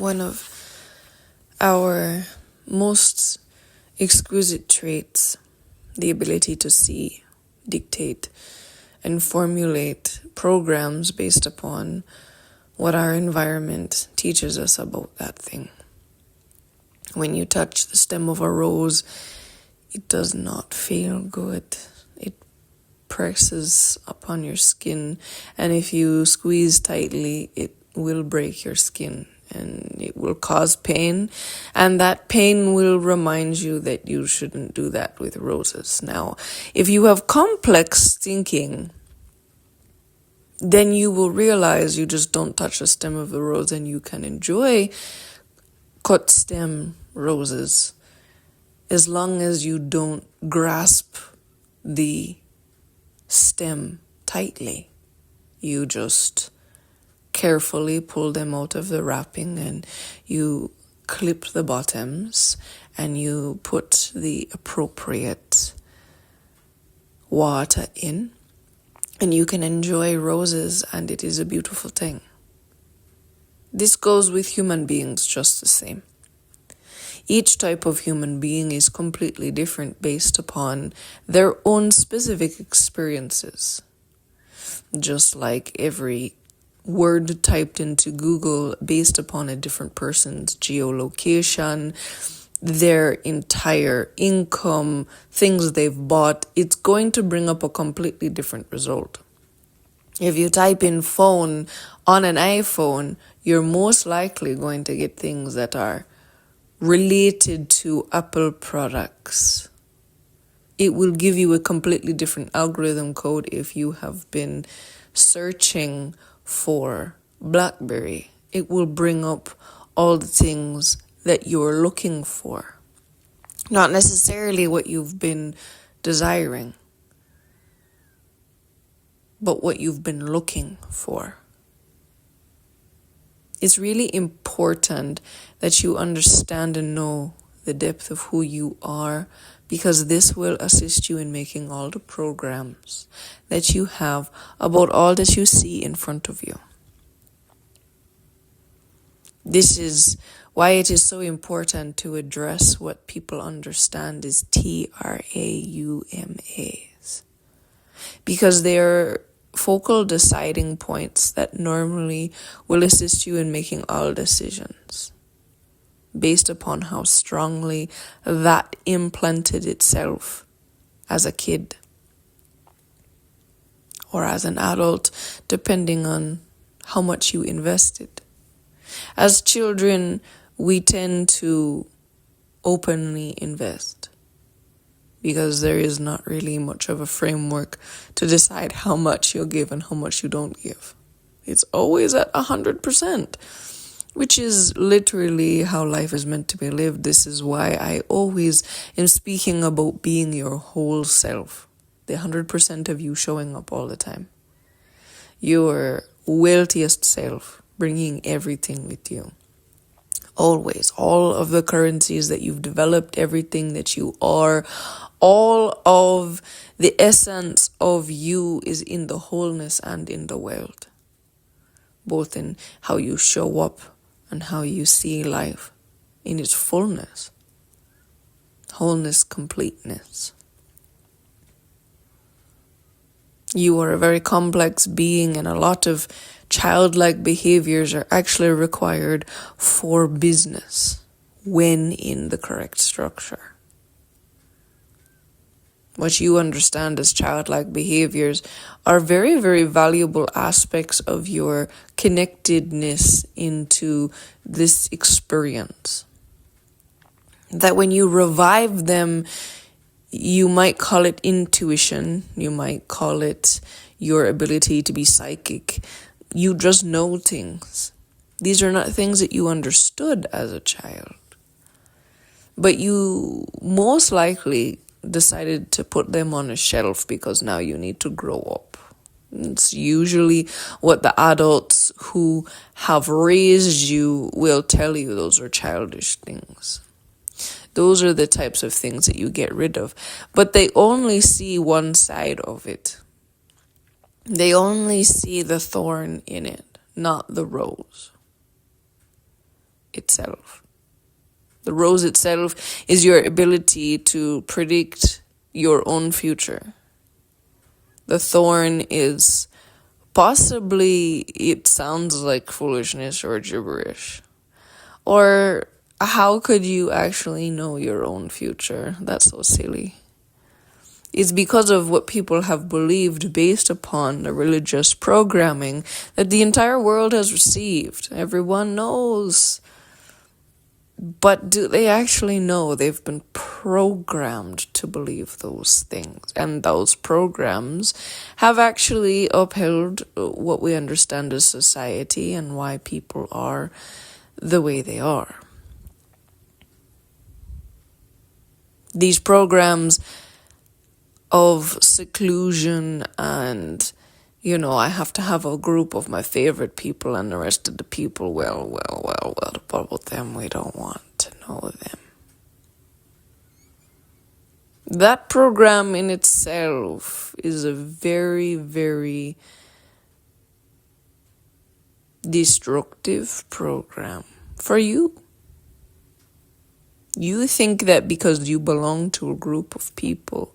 One of our most exquisite traits, the ability to see, dictate, and formulate programs based upon what our environment teaches us about that thing. When you touch the stem of a rose, it does not feel good. It presses upon your skin, and if you squeeze tightly, it will break your skin and it will cause pain, and that pain will remind you that you shouldn't do that with roses. Now, if you have complex thinking, then you will realize you just don't touch the stem of the rose and you can enjoy cut stem roses as long as you don't grasp the stem tightly. You just carefully pull them out of the wrapping and you clip the bottoms and you put the appropriate water in, and you can enjoy roses, and it is a beautiful thing. This goes with human beings just the same. Each type of human being is completely different based upon their own specific experiences. Just like every word typed into Google based upon a different person's geolocation, their entire income, things they've bought, it's going to bring up a completely different result. If you type in phone on an iPhone, you're most likely going to get things that are related to Apple products. It will give you a completely different algorithm code if you have been searching for BlackBerry. It will bring up all the things that you're looking for, not necessarily what you've been desiring, but what you've been looking for. It's really important that you understand and know the depth of who you are, because this will assist you in making all the programs that you have about all that you see in front of you. This is why it is so important to address what people understand as TRAUMAs, because they're focal deciding points that normally will assist you in making all decisions based upon how strongly that implanted itself as a kid or as an adult, depending on how much you invested. As children, we tend to openly invest because there is not really much of a framework to decide how much you'll give and how much you don't give. It's always at 100%. Which is literally how life is meant to be lived. This is why I always am speaking about being your whole self. The 100% of you showing up all the time. Your wealthiest self, bringing everything with you. Always. All of the currencies that you've developed, everything that you are, all of the essence of you is in the wholeness and in the world. Both in how you show up and how you see life in its fullness, wholeness, completeness. You are a very complex being, and a lot of childlike behaviors are actually required for business when in the correct structure. What you understand as childlike behaviors are very, very valuable aspects of your connectedness into this experience. That when you revive them, you might call it intuition, you might call it your ability to be psychic. You just know things. These are not things that you understood as a child, but you most likely decided to put them on a shelf because now you need to grow up. It's usually what the adults who have raised you will tell you. Those are childish things. Those are the types of things that you get rid of. But they only see one side of it. They only see the thorn in it, not the rose. itself. The rose itself is your ability to predict your own future. The thorn is possibly, it sounds like foolishness or gibberish. Or how could you actually know your own future? That's so silly. It's because of what people have believed based upon the religious programming that the entire world has received. Everyone knows. But do they actually know? They've been programmed to believe those things. And those programs have actually upheld what we understand as society and why people are the way they are. These programs of seclusion and, I have to have a group of my favorite people and the rest of the people, well, about them, we don't want to know them. That program in itself is a very, very destructive program for you. You think that because you belong to a group of people.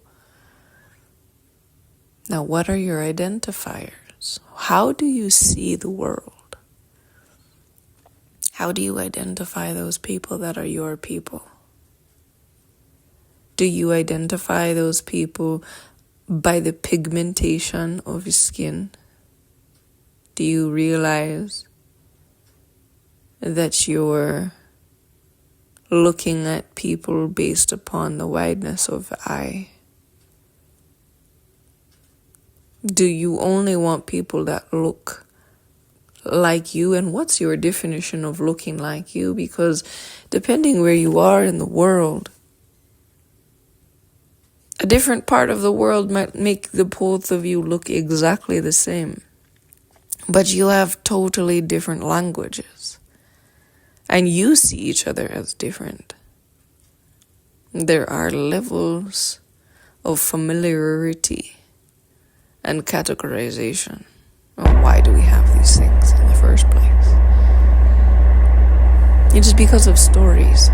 Now, what are your identifiers? How do you see the world? How do you identify those people that are your people? Do you identify those people by the pigmentation of your skin? Do you realize that you're looking at people based upon the wideness of the eye? Do you only want people that look like you? And what's your definition of looking like you? Because depending where you are in the world, a different part of the world might make the both of you look exactly the same. But you have totally different languages. And you see each other as different. There are levels of familiarity and categorization. Why do we have these things in the first place? It is because of stories.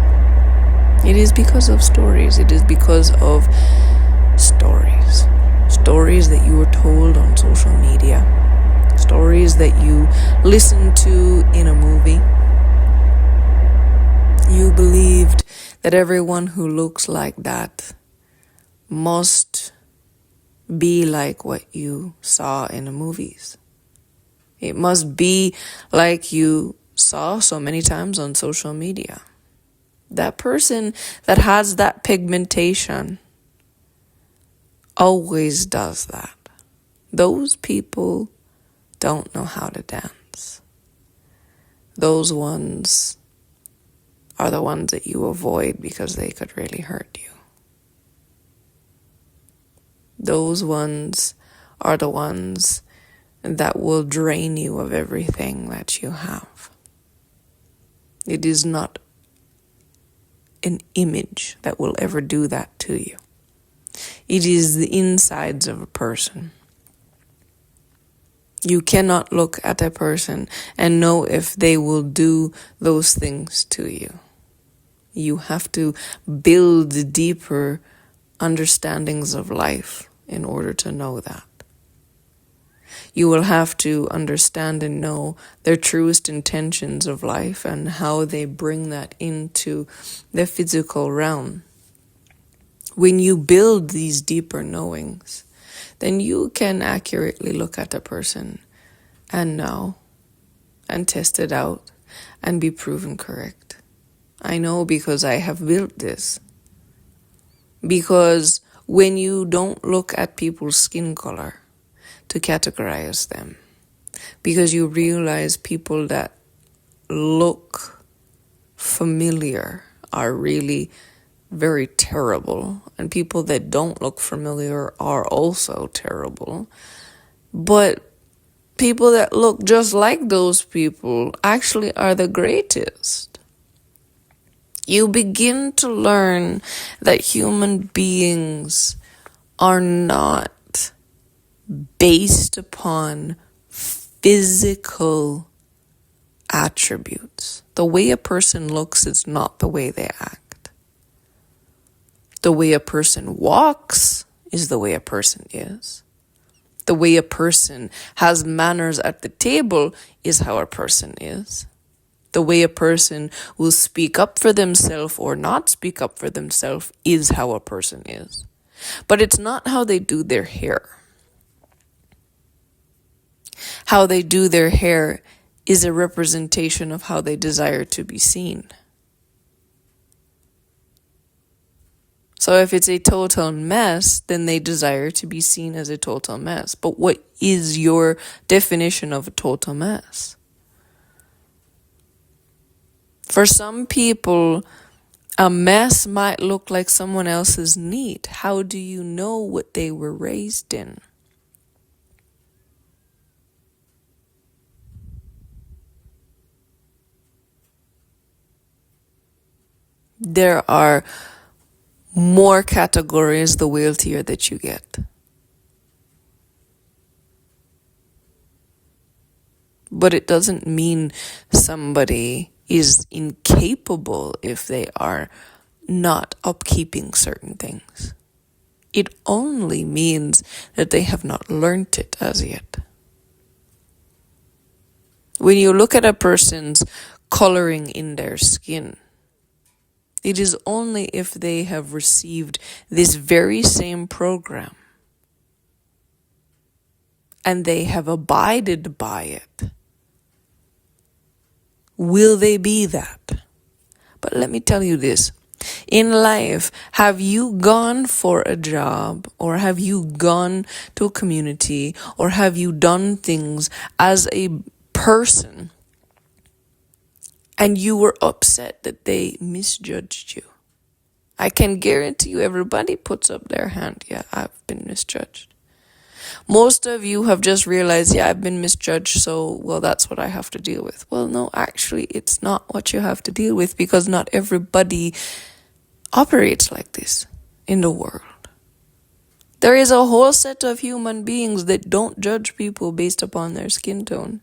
It is because of stories. It is because of stories. Stories that you were told on social media. Stories that you listened to in a movie. You believed that everyone who looks like that must be like what you saw in the movies. It must be like you saw so many times on social media. That person that has that pigmentation always does that. Those people don't know how to dance. Those ones are the ones that you avoid because they could really hurt you. Those ones are the ones that will drain you of everything that you have. It is not an image that will ever do that to you. It is the insides of a person. You cannot look at a person and know if they will do those things to you. You have to build deeper understandings of life in order to know that. You will have to understand and know their truest intentions of life and how they bring that into the physical realm. When you build these deeper knowings, then you can accurately look at a person and know and test it out and be proven correct. I know because I have built this. Because when you don't look at people's skin color to categorize them, because you realize people that look familiar are really very terrible, and people that don't look familiar are also terrible. But people that look just like those people actually are the greatest. You begin to learn that human beings are not based upon physical attributes. The way a person looks is not the way they act. The way a person walks is the way a person is. The way a person has manners at the table is how a person is. The way a person will speak up for themselves or not speak up for themselves is how a person is. But it's not how they do their hair. How they do their hair is a representation of how they desire to be seen. So if it's a total mess, then they desire to be seen as a total mess. But what is your definition of a total mess? For some people, a mess might look like someone else's neat. How do you know what they were raised in? There are more categories the wealthier that you get. But it doesn't mean somebody is incapable if they are not upkeeping certain things. It only means that they have not learned it as yet. When you look at a person's coloring in their skin, it is only if they have received this very same program and they have abided by it. Will they be that? But let me tell you this. In life, have you gone for a job, or have you gone to a community, or have you done things as a person and you were upset that they misjudged you? I can guarantee you everybody puts up their hand. Yeah, I've been misjudged. Most of you have just realized, yeah, I've been misjudged, so, well, that's what I have to deal with. Well, no, actually, it's not what you have to deal with, because not everybody operates like this in the world. There is a whole set of human beings that don't judge people based upon their skin tone.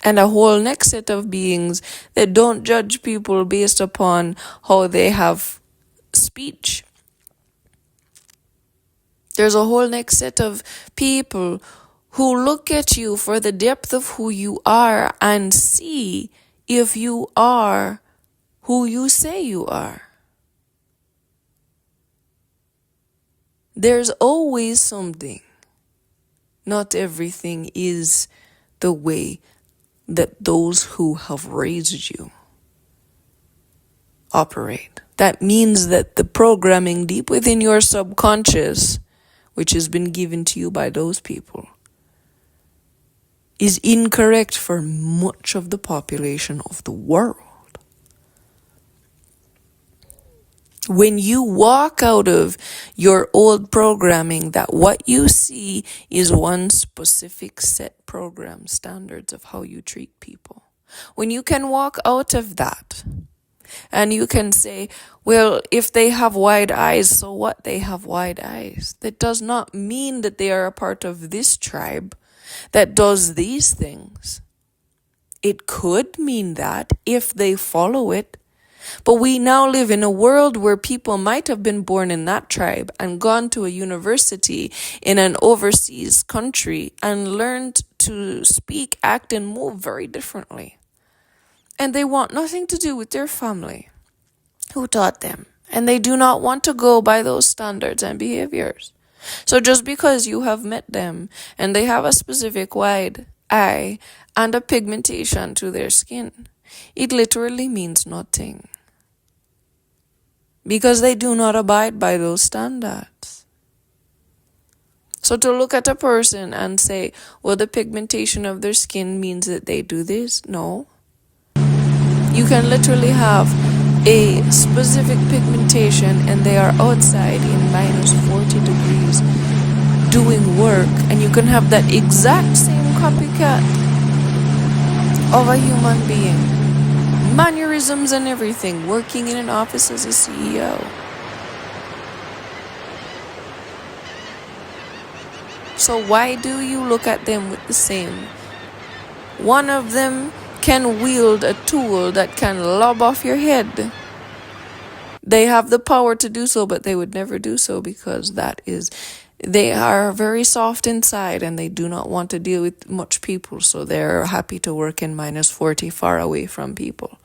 And a whole next set of beings that don't judge people based upon how they have speech. There's a whole next set of people who look at you for the depth of who you are and see if you are who you say you are. There's always something. Not everything is the way that those who have raised you operate. That means that the programming deep within your subconscious, which has been given to you by those people, is incorrect for much of the population of the world. When you walk out of your old programming, that what you see is one specific set program standards of how you treat people. When you can walk out of that, and you can say, well, if they have wide eyes, so what? They have wide eyes. That does not mean that they are a part of this tribe that does these things. It could mean that if they follow it. But we now live in a world where people might have been born in that tribe and gone to a university in an overseas country and learned to speak, act, and move very differently. And they want nothing to do with their family who taught them. And they do not want to go by those standards and behaviors. So just because you have met them and they have a specific wide eye and a pigmentation to their skin, it literally means nothing. Because they do not abide by those standards. So to look at a person and say, well, the pigmentation of their skin means that they do this, no. You can literally have a specific pigmentation and they are outside in -40 degrees doing work, and you can have that exact same copycat of a human being, mannerisms and everything, working in an office as a CEO. So why do you look at them with the same? One of them can wield a tool that can lob off your head. They have the power to do so, but they would never do so because they are very soft inside and they do not want to deal with much people. So they're happy to work in -40 far away from people.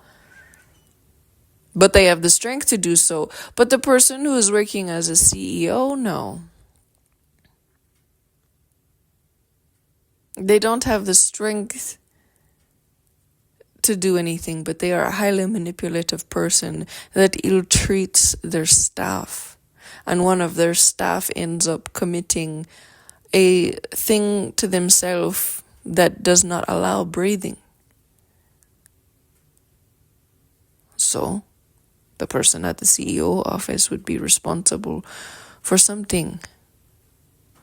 But they have the strength to do so. But the person who is working as a CEO, no. They don't have the strength to do anything, but they are a highly manipulative person that ill-treats their staff. And one of their staff ends up committing a thing to themselves that does not allow breathing. So, the person at the CEO office would be responsible for something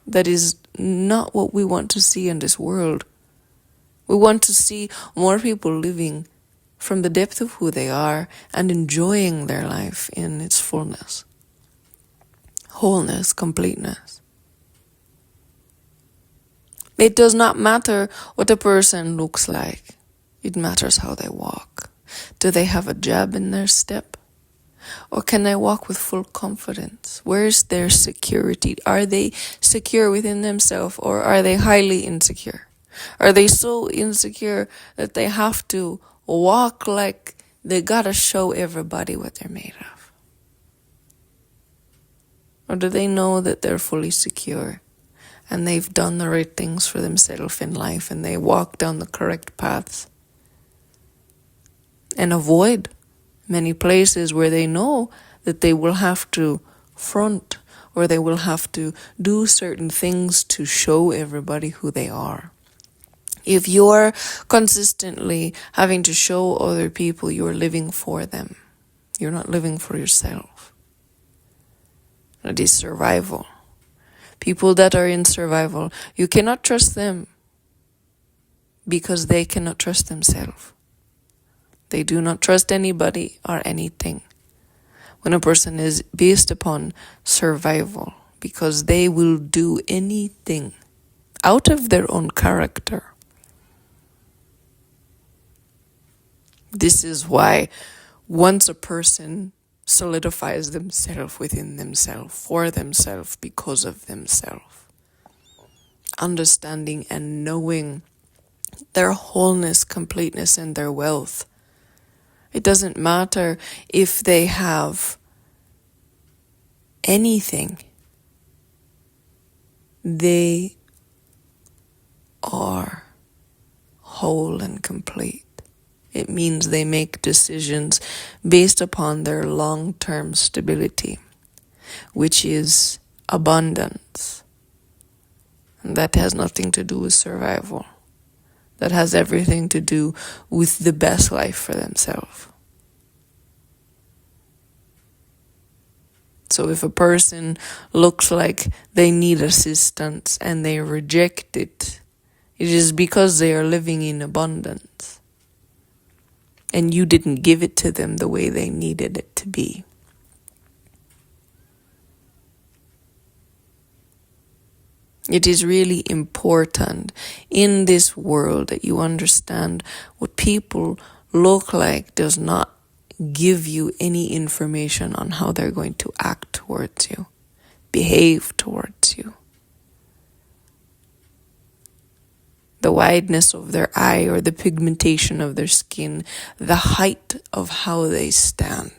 that is not what we want to see in this world. We want to see more people living from the depth of who they are and enjoying their life in its fullness, wholeness, completeness. It does not matter what a person looks like. It matters how they walk. Do they have a jab in their step? Or can they walk with full confidence? Where is their security? Are they secure within themselves, or are they highly insecure? Are they so insecure that they have to walk like they gotta show everybody what they're made of? Or do they know that they're fully secure and they've done the right things for themselves in life and they walk down the correct paths and avoid many places where they know that they will have to front or they will have to do certain things to show everybody who they are? If you're consistently having to show other people you're living for them, you're not living for yourself. It is survival. People that are in survival, you cannot trust them because they cannot trust themselves. They do not trust anybody or anything. When a person is based upon survival, because they will do anything out of their own character. This is why once a person solidifies themselves within themselves, for themselves, because of themselves, understanding and knowing their wholeness, completeness, and their wealth, it doesn't matter if they have anything. They are whole and complete. It means they make decisions based upon their long-term stability, which is abundance. And that has nothing to do with survival. That has everything to do with the best life for themselves. So if a person looks like they need assistance and they reject it, it is because they are living in abundance. And you didn't give it to them the way they needed it to be. It is really important in this world that you understand what people look like does not give you any information on how they're going to act towards you, behave towards you. The wideness of their eye or the pigmentation of their skin, the height of how they stand.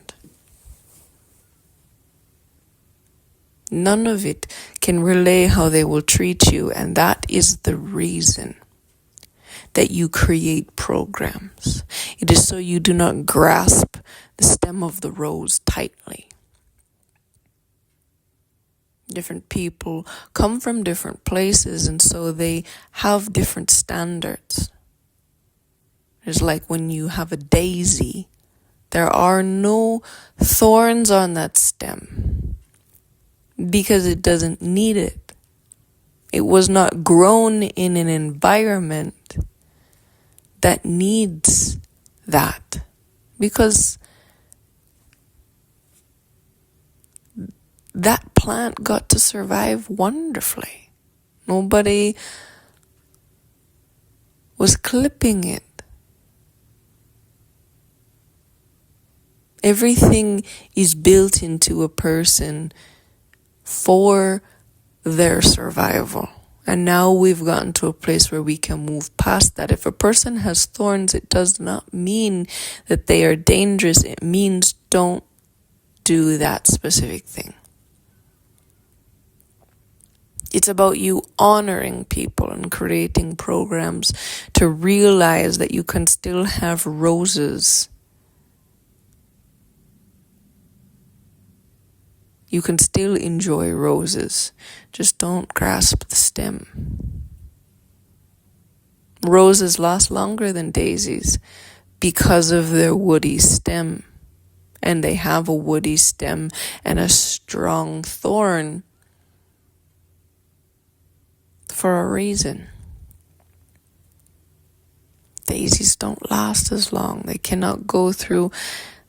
None of it can relay how they will treat you, and that is the reason that you create programs. It is so you do not grasp the stem of the rose tightly. Different people come from different places, and so they have different standards. It's like when you have a daisy, there are no thorns on that stem because it doesn't need it. It was not grown in an environment that needs that, because that plant got to survive wonderfully. Nobody was clipping it. Everything is built into a person for their survival. And now we've gotten to a place where we can move past that. If a person has thorns, it does not mean that they are dangerous. It means don't do that specific thing. It's about you honoring people and creating programs to realize that you can still have roses. You can still enjoy roses. Just don't grasp the stem. Roses last longer than daisies because of their woody stem. And they have a woody stem and a strong thorn for a reason. Daisies don't last as long. They cannot go through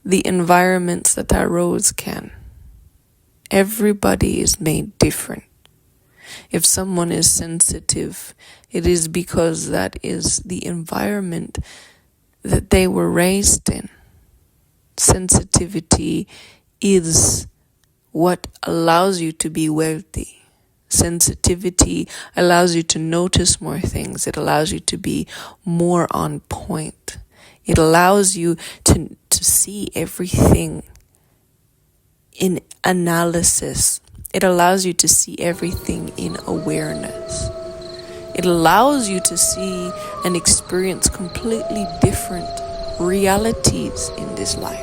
the environments that our rose can. Everybody is made different. If someone is sensitive, it is because that is the environment that they were raised in. Sensitivity is what allows you to be wealthy. Sensitivity allows you to notice more things. It allows you to be more on point. It allows you to see everything in analysis. It allows you to see everything in awareness. It allows you to see and experience completely different realities in this life.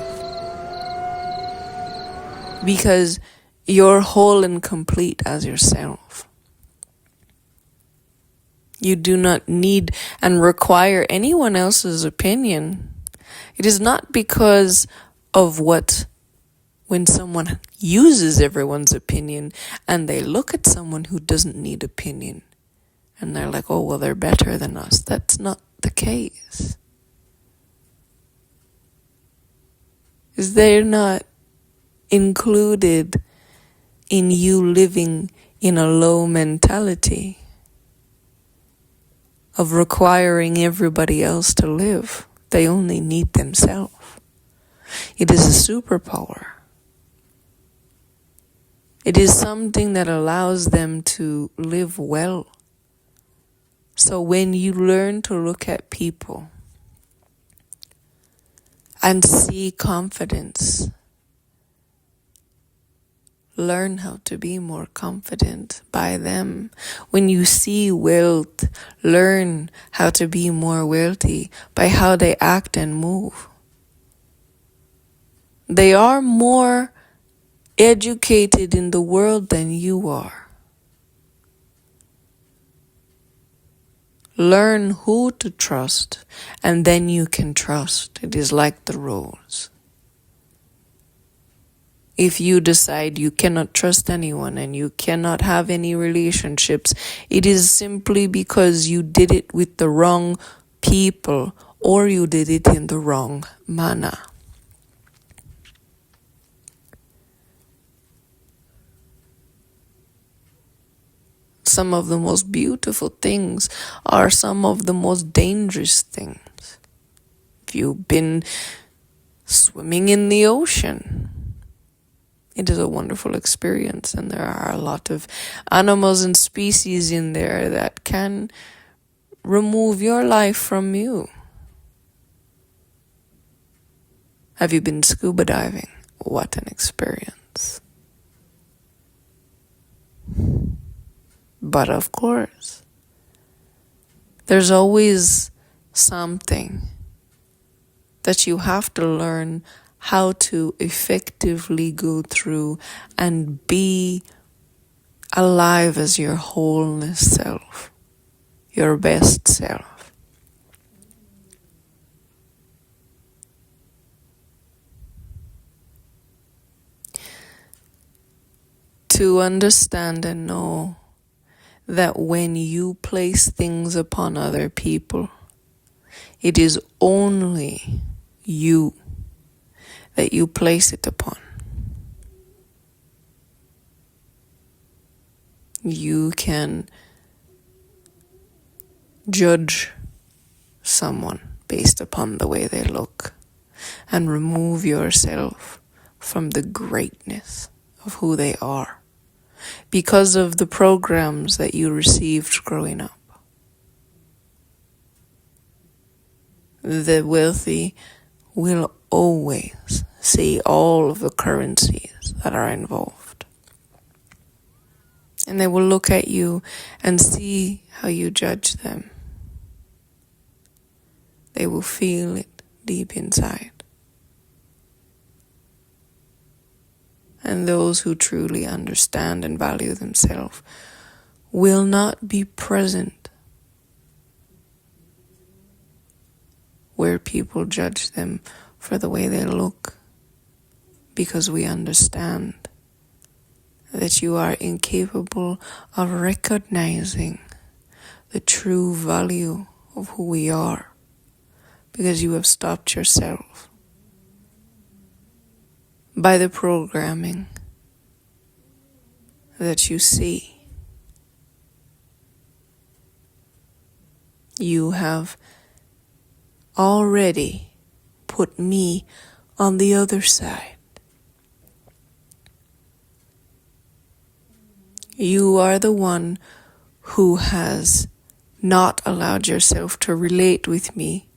Because you're whole and complete as yourself. You do not need and require anyone else's opinion. It is not because of when someone uses everyone's opinion and they look at someone who doesn't need opinion and they're like, oh, well, they're better than us. That's not the case. Is they're not included in you living in a low mentality of requiring everybody else to live. They only need themselves. It is a superpower. It is something that allows them to live well. So when you learn to look at people and see confidence, learn how to be more confident by them. When you see wealth, learn how to be more wealthy by how they act and move. They are more educated in the world than you are. Learn who to trust, and then you can trust. It is like the rose. If you decide you cannot trust anyone and you cannot have any relationships, it is simply because you did it with the wrong people or you did it in the wrong manner. Some of the most beautiful things are some of the most dangerous things. If you've been swimming in the ocean, it is a wonderful experience, and there are a lot of animals and species in there that can remove your life from you. Have you been scuba diving? What an experience. But of course, there's always something that you have to learn how to effectively go through and be alive as your wholeness self, your best self. To understand and know that when you place things upon other people, it is only you that you place it upon. You can judge someone based upon the way they look and remove yourself from the greatness of who they are because of the programs that you received growing up. The wealthy will always see all of the currencies that are involved. And they will look at you and see how you judge them. They will feel it deep inside. And those who truly understand and value themselves will not be present where people judge them for the way they look, because we understand that you are incapable of recognizing the true value of who we are, because you have stopped yourself by the programming that you see. You have already put me on the other side. You are the one who has not allowed yourself to relate with me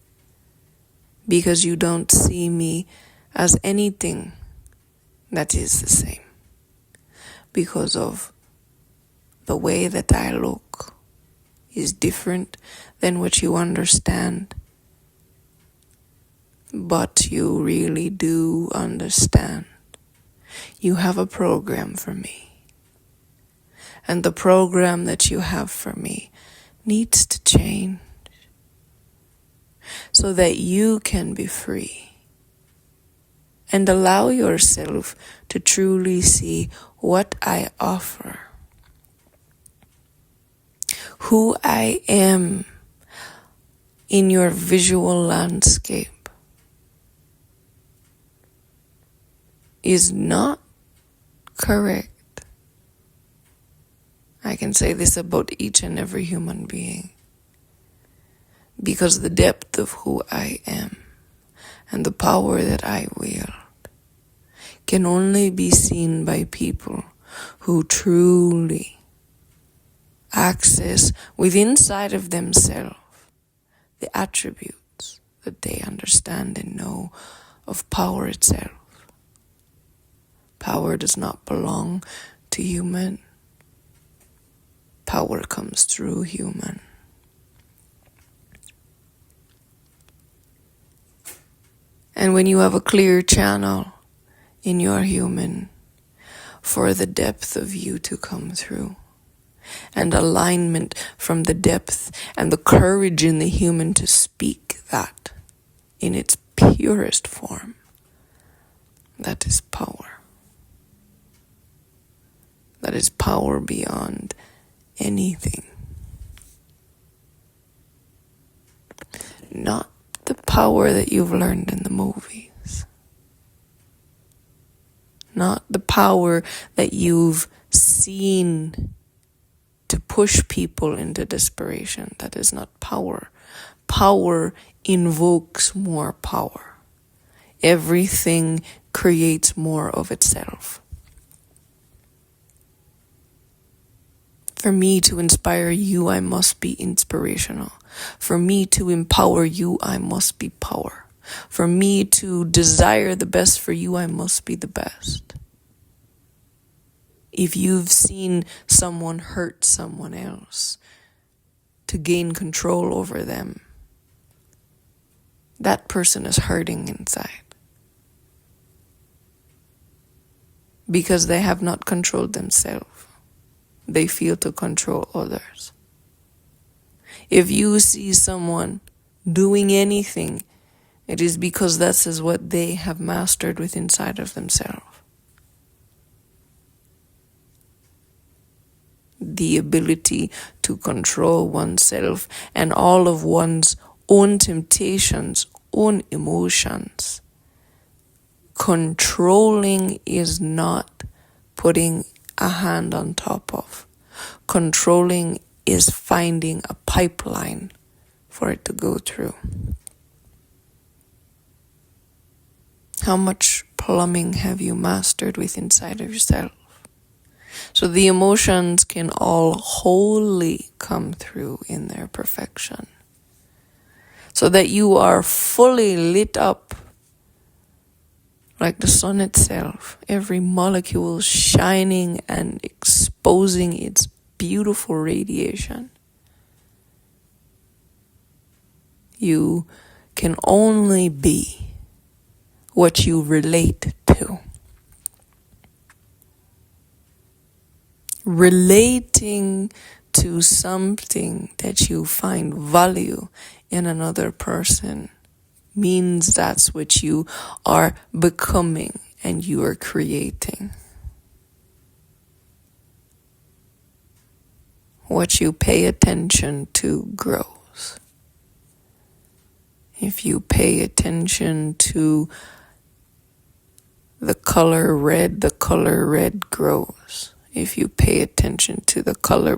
because you don't see me as anything that is the same, because of the way that I look is different than what you understand. But you really do understand. You have a program for me. And the program that you have for me needs to change so that you can be free and allow yourself to truly see what I offer, who I am in your visual landscape is not correct. I can say this about each and every human being, because the depth of who I am and the power that I wield can only be seen by people who truly access within inside of themselves the attributes that they understand and know of power itself. Power does not belong to human. Power comes through human. And when you have a clear channel in your human for the depth of you to come through, and alignment from the depth and the courage in the human to speak that in its purest form, that is power. That is power beyond anything. Not the power that you've learned in the movies. Not the power that you've seen to push people into desperation. That is not power. Power invokes more power. Everything creates more of itself. For me to inspire you, I must be inspirational. For me to empower you, I must be power. For me to desire the best for you, I must be the best. If you've seen someone hurt someone else to gain control over them, that person is hurting inside, because they have not controlled themselves. They feel to control others. If you see someone doing anything, it is because that is what they have mastered within inside of themselves. The ability to control oneself and all of one's own temptations, own emotions. Controlling is not putting a hand on top of. Controlling is finding a pipeline for it to go through. How much plumbing have you mastered within inside of yourself? So the emotions can all wholly come through in their perfection. So that you are fully lit up like the sun itself, every molecule shining and exposing its beautiful radiation. You can only be what you relate to. Relating to something that you find value in another person means that's what you are becoming and you are creating. What you pay attention to grows. If you pay attention to the color red grows. If you pay attention to the color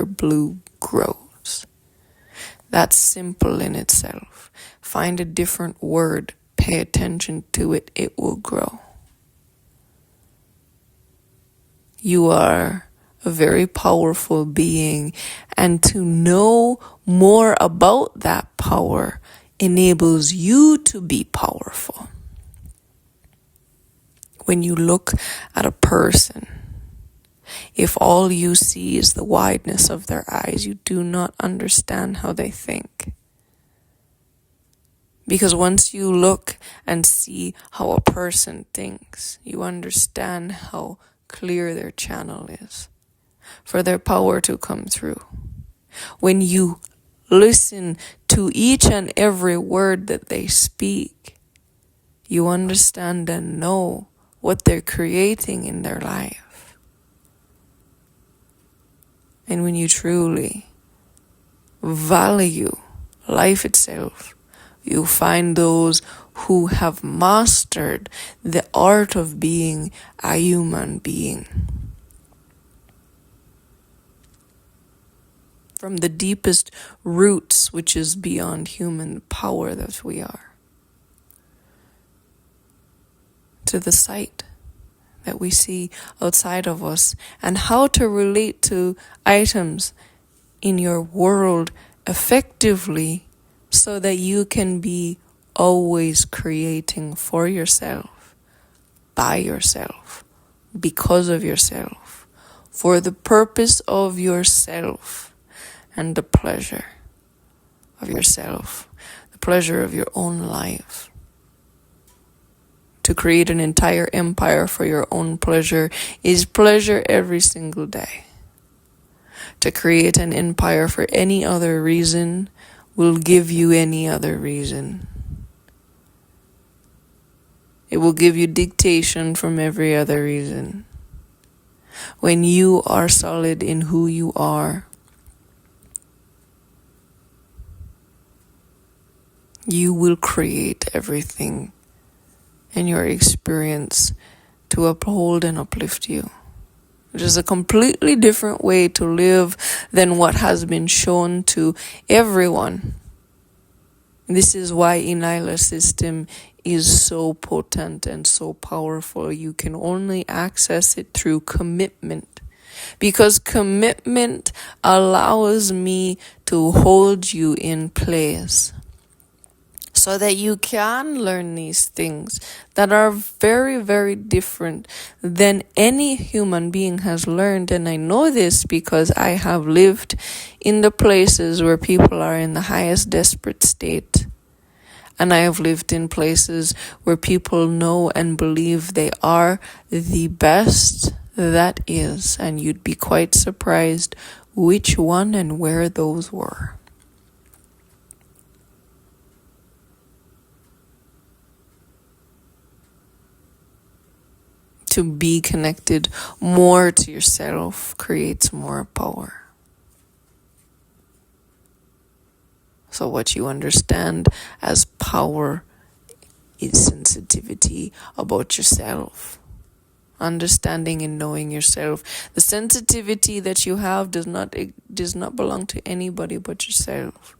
blue grows. That's simple in itself. Find a different word, pay attention to it, it will grow. You are a very powerful being, and to know more about that power enables you to be powerful. When you look at a person, if all you see is the wideness of their eyes, you do not understand how they think. Because once you look and see how a person thinks, you understand how clear their channel is for their power to come through. When you listen to each and every word that they speak, you understand and know what they're creating in their life. And when you truly value life itself, you find those who have mastered the art of being a human being. From the deepest roots, which is beyond human power that we are, to the sight that we see outside of us, and how to relate to items in your world effectively so that you can be always creating for yourself, by yourself, because of yourself, for the purpose of yourself and the pleasure of yourself, the pleasure of your own life. To create an entire empire for your own pleasure is pleasure every single day. To create an empire for any other reason will give you any other reason. It will give you dictation from every other reason. When you are solid in who you are, you will create everything in your experience to uphold and uplift you. Which is a completely different way to live than what has been shown to everyone. This is why ENYELAH system is so potent and so powerful. You can only access it through commitment. Because commitment allows me to hold you in place, so that you can learn these things that are very, very different than any human being has learned. And I know this because I have lived in the places where people are in the highest desperate state. And I have lived in places where people know and believe they are the best that is. And you'd be quite surprised which one and where those were. To be connected more to yourself creates more power. So what you understand as power is sensitivity about yourself, understanding and knowing yourself. The sensitivity that you have does not belong to anybody but yourself.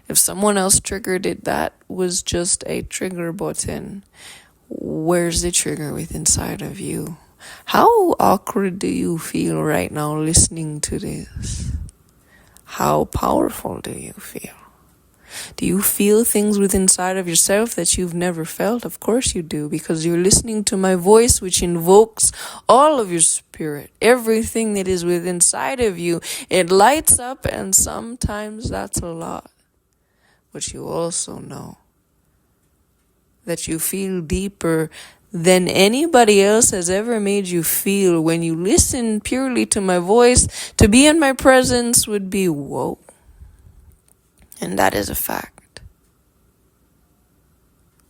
If someone else triggered it, that was just a trigger button. Where's the trigger within inside of you? How awkward do you feel right now listening to this? How powerful do you feel? Do you feel things within inside of yourself that you've never felt? Of course you do, because you're listening to my voice, which invokes all of your spirit. Everything that is within inside of you, it lights up, and sometimes that's a lot. But you also know that you feel deeper than anybody else has ever made you feel. When you listen purely to my voice, to be in my presence would be whoa. And that is a fact.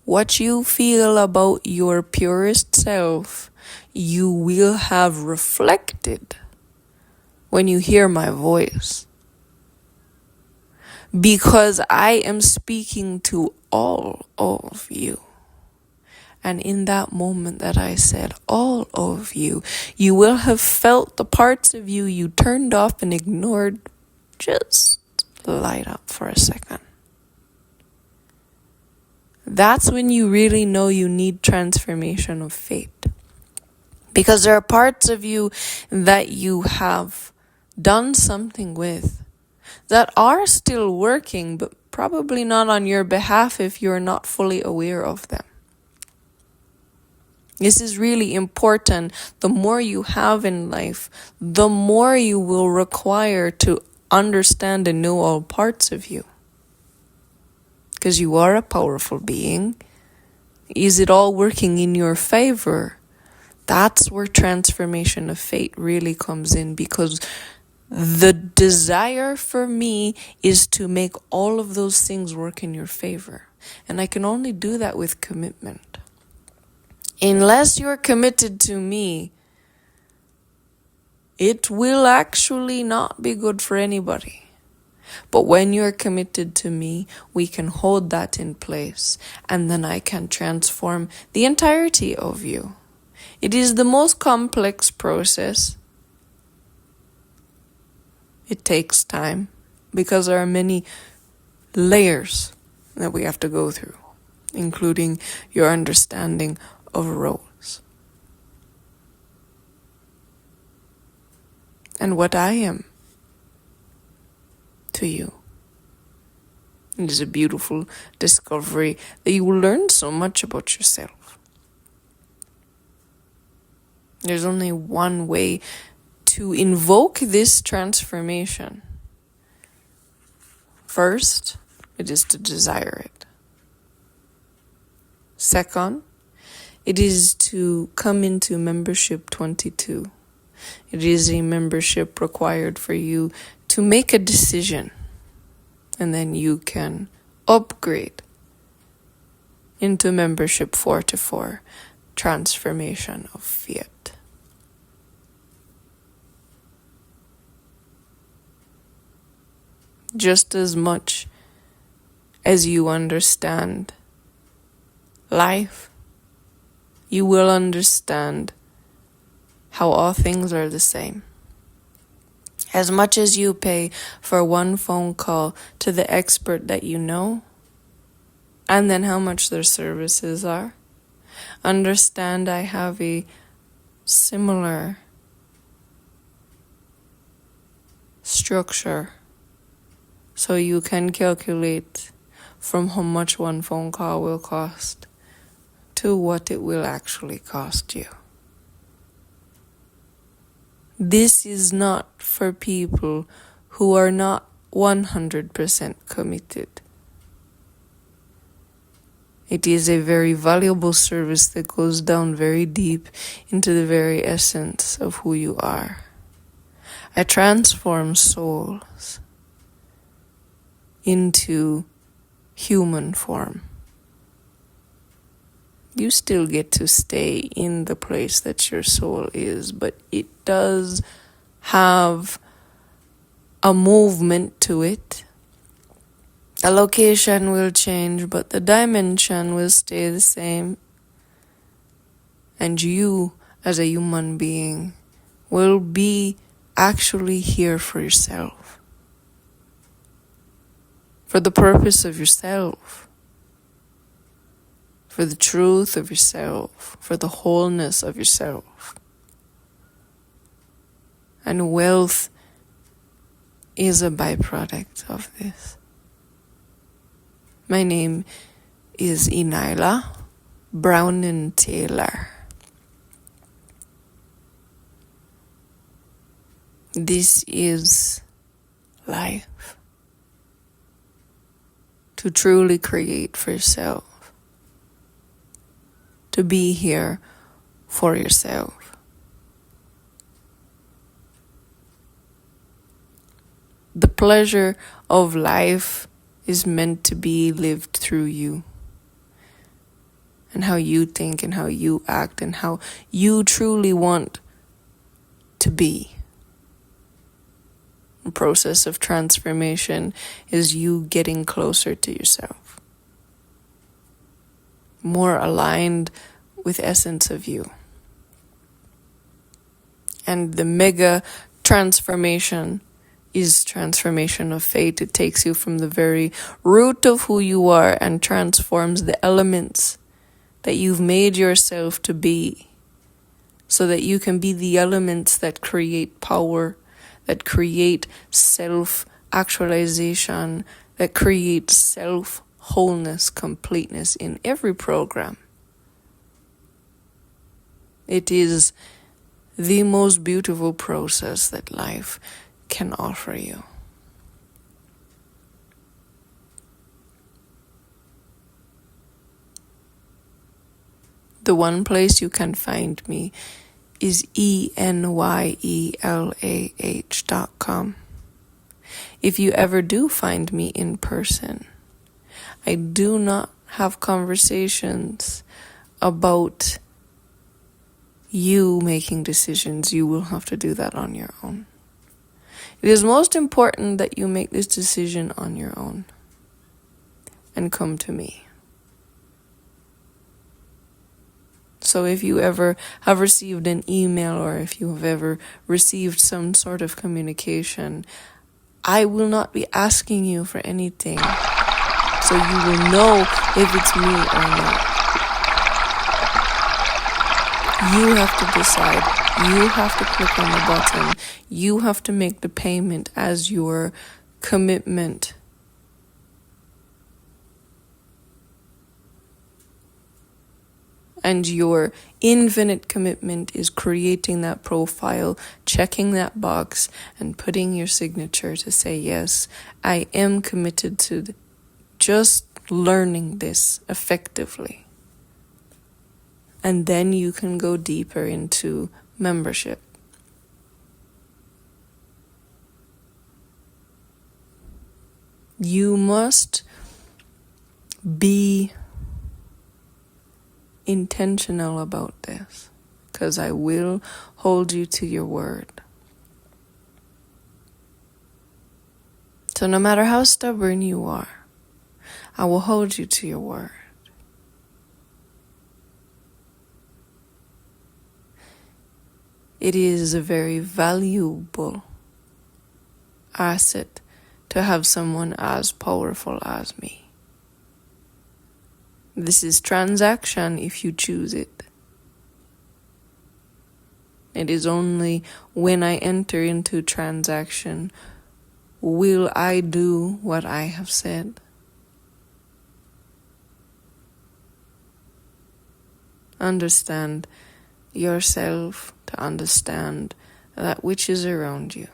What you feel about your purest self, you will have reflected when you hear my voice. Because I am speaking to all of you. And in that moment that I said, all of you, you will have felt the parts of you you turned off and ignored just light up for a second. That's when you really know you need transformation of fate. Because there are parts of you that you have done something with that are still working, but probably not on your behalf if you're not fully aware of them. This is really important. The more you have in life, the more you will require to understand and know all parts of you. Because you are a powerful being. Is it all working in your favor? That's where transformation of fate really comes in, because the desire for me is to make all of those things work in your favor. And I can only do that with commitment. Unless you're committed to me, it will actually not be good for anybody. But when you're committed to me, we can hold that in place, and then I can transform the entirety of you. It is the most complex process. It takes time because there are many layers that we have to go through, including your understanding of roles and what I am to you. It is a beautiful discovery that you will learn so much about yourself. There's only one way to invoke this transformation. First, it is to desire it. Second, it is to come into membership 22. It is a membership required for you to make a decision, and then you can upgrade into membership 44, transformation of fiat. Just as much as you understand life, you will understand how all things are the same. As much as you pay for one phone call to the expert that you know, and then how much their services are, understand I have a similar structure, so you can calculate from how much one phone call will cost to what it will actually cost you. This is not for people who are not 100% committed. It is a very valuable service that goes down very deep into the very essence of who you are. I transform souls into human form. You still get to stay in the place that your soul is, but it does have a movement to it. The location will change, but the dimension will stay the same. And you, as a human being will be actually here for yourself, for the purpose of yourself, for the truth of yourself, for the wholeness of yourself. And wealth is a byproduct of this. My name is ENYELAH Brown and Taylor. This is life. To truly create for yourself. To be here for yourself. The pleasure of life is meant to be lived through you. And how you think and how you act and how you truly want to be. The process of transformation is you getting closer to yourself. More aligned with essence of you. And the mega transformation is transformation of fate. It takes you from the very root of who you are and transforms the elements that you've made yourself to be, so that you can be the elements that create power, that create self-actualization, that create self-wholeness, completeness in every program. It is the most beautiful process that life can offer you. The one place you can find me is ENYELAH.com. If you ever do find me in person, I do not have conversations about you making decisions. You will have to do that on your own. It is most important that you make this decision on your own and come to me. So if you ever have received an email or if you have ever received some sort of communication, I will not be asking you for anything. So you will know if it's me or not. You have to decide. You have to click on the button. You have to make the payment as your commitment. And your infinite commitment is creating that profile, checking that box, and putting your signature to say, yes, I am committed to just learning this effectively. And then you can go deeper into membership. You must be intentional about this, because I will hold you to your word. So no matter how stubborn you are, I will hold you to your word. It is a very valuable asset to have someone as powerful as me. This is transaction if you choose it. It is only when I enter into transaction will I do what I have said. Understand yourself to understand that which is around you.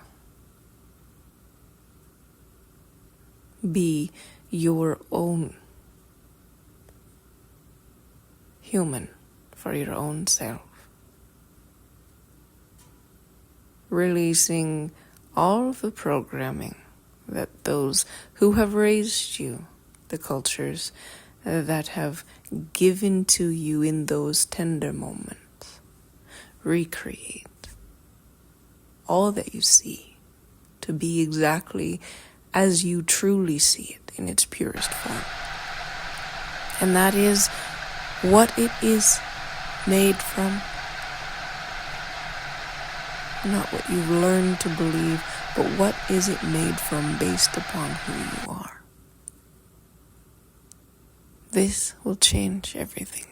Be your own human for your own self. Releasing all of the programming that those who have raised you, the cultures that have given to you in those tender moments, recreate all that you see to be exactly as you truly see it in its purest form. And that is what it is made from. not what you've learned to believe, but what is it made from based upon who you are. This will change everything.